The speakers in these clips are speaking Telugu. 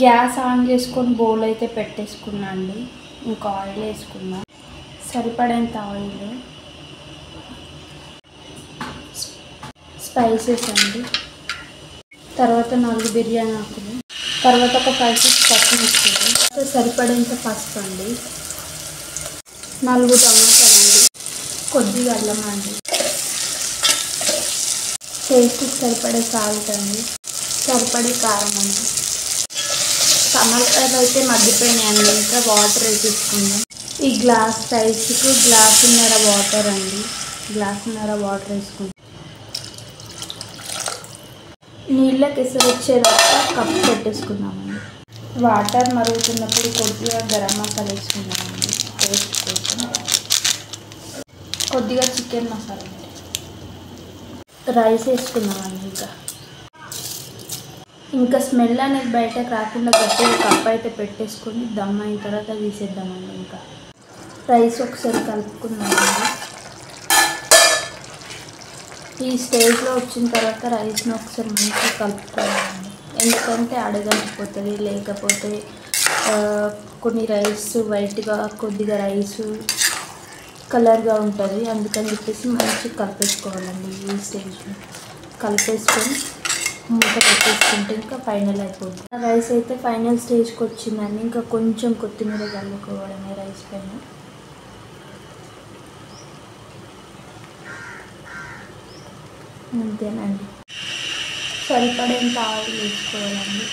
గ్యాస్ ఆన్ చేసుకొని బౌల్ అయితే పెట్టేసుకున్నా అండి. ఇంకా ఆయిల్ వేసుకున్నా, సరిపడేంత ఆయిల్, స్పైసెస్ అండి, తర్వాత 4 బిర్యానీ ఆకులు, తర్వాత ఒక 5-6 పచ్చిమిర్చిలు, సరిపడేంత పసుపు అండి, 4 టమాటాలు అండి, కొద్దిగా అల్లం అండి, టేస్ట్కి సరిపడే సాల్ట్ అండి, సరిపడే కారం అండి. టమాటాలు అయితే మగ్గిపోయినాయండి. ఇంకా వాటర్ వేసేసుకుందాం. ఈ గ్లాస్ రైస్కు గ్లాసున్నర వాటర్ అండి, గ్లాసున్నర వాటర్ వేసుకుందాం. నీళ్ళకి ఎసరు వచ్చేదాకా కప్పు పెట్టేసుకుందామండి. వాటర్ మరుగుతున్నప్పుడు కొద్దిగా గరం మసాలా వేసుకుందామండి టేస్ట్ కోసం, కొద్దిగా చికెన్ మసాలా అండి, రైస్ వేసుకుందామండి. ఇంకా స్మెల్ అనేది బయటకు రాకుండా గట్టిగా కప్పు అయితే పెట్టేసుకొని దమ్ అయిన తర్వాత తీసేద్దామండి. ఇంకా రైస్ ఒకసారి కలుపుకుందామండి. ఈ స్టేజ్లో వచ్చిన తర్వాత రైస్ని ఒకసారి మంచిగా కలుపుకోవాలండి. ఎందుకంటే అడగనిపోతుంది, లేకపోతే కొన్ని రైస్ వైట్గా, కొద్దిగా రైస్ కలర్గా ఉంటుంది. అందుకని చెప్పేసి మంచిగా కలిపేసుకోవాలండి. ఈ స్టేజ్లో కలిపేసుకొని మూత పెట్టేసుకుంటే ఇంకా ఫైనల్ అయిపోతుంది. రైస్ అయితే ఫైనల్ స్టేజ్కి వచ్చిందండి. ఇంకా కొంచెం కొత్తిమీర చల్లుకోవడమే రైస్ పైన. అంతేనండి. సరిపడేంత ఆయిల్ వేసుకోవాలండి.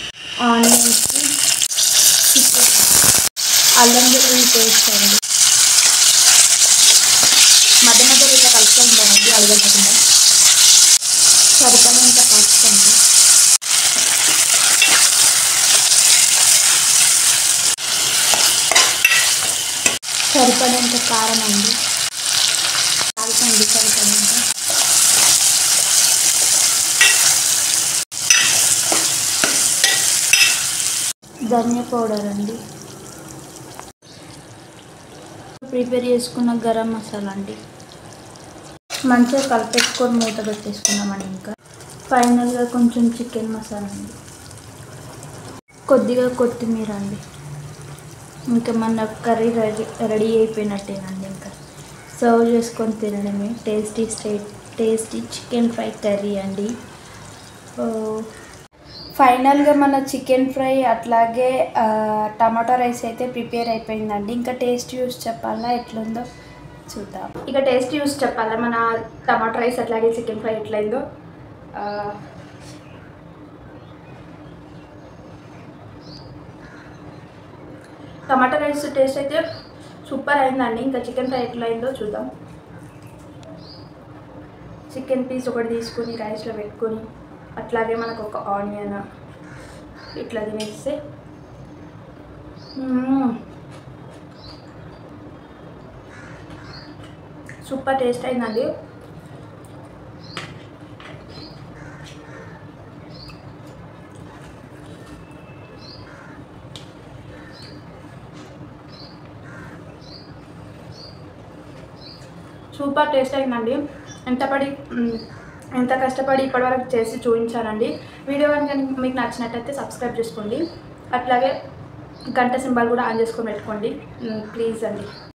ఆనియన్స్, చికెన్, అల్లం వెల్లుల్లి పేస్ట్ అండి, మధ్య మధ్యలో ఇట్లా కలుపుతూ ఉంటామండి అడగకుండా. సరిపడేంత పసుపు అండి, సరిపడేంత కారం అండి, కాల్చండి సరిపడేంత, ధనియా పౌడర్ అండి, ప్రిపేర్ చేసుకున్న గరం మసాలా అండి. మంచిగా కలిపేసుకొని మూత పెట్టేసుకున్నామండి. ఇంకా ఫైనల్గా కొంచెం చికెన్ మసాలా అండి, కొద్దిగా కొత్తిమీర అండి. ఇంకా మన కర్రీ రెడీ అయిపోయినట్టేనండి. ఇంకా సర్వ్ చేసుకొని తినడమే. టేస్టీ చికెన్ ఫ్రై కర్రీ అండి. ఫైనల్గా మన చికెన్ ఫ్రై అట్లాగే టమాటో రైస్ అయితే ప్రిపేర్ అయిపోయిందండి. ఇంకా టేస్ట్ చూసి చెప్పాలా ఎట్లుందో చూద్దాం. ఇక టేస్ట్ చూసి చెప్పాలా మన టమాటో రైస్ అట్లాగే చికెన్ ఫ్రై ఎట్లయిందో. టమాటో రైస్ టేస్ట్ అయితే సూపర్ అయిందండి. ఇంకా చికెన్ ఫ్రై ఎట్లా అయిందో చూద్దాం. చికెన్ పీస్ ఒకటి తీసుకొని రైస్లో పెట్టుకొని, అట్లాగే మనకు ఒక ఆనియన్ ఇట్లా తినేస్తే సూపర్ టేస్ట్ అయిందండి. సూపర్ టేస్ట్ అయిందండి. ఎంత కష్టపడి ఇప్పటివరకు చేసి చూపించానండి. వీడియో కనుక మీకు నచ్చినట్టయితే సబ్స్క్రైబ్ చేసుకోండి. అట్లాగే గంట సింబల్ కూడా ఆన్ చేసుకొని పెట్టుకోండి ప్లీజ్ అండి.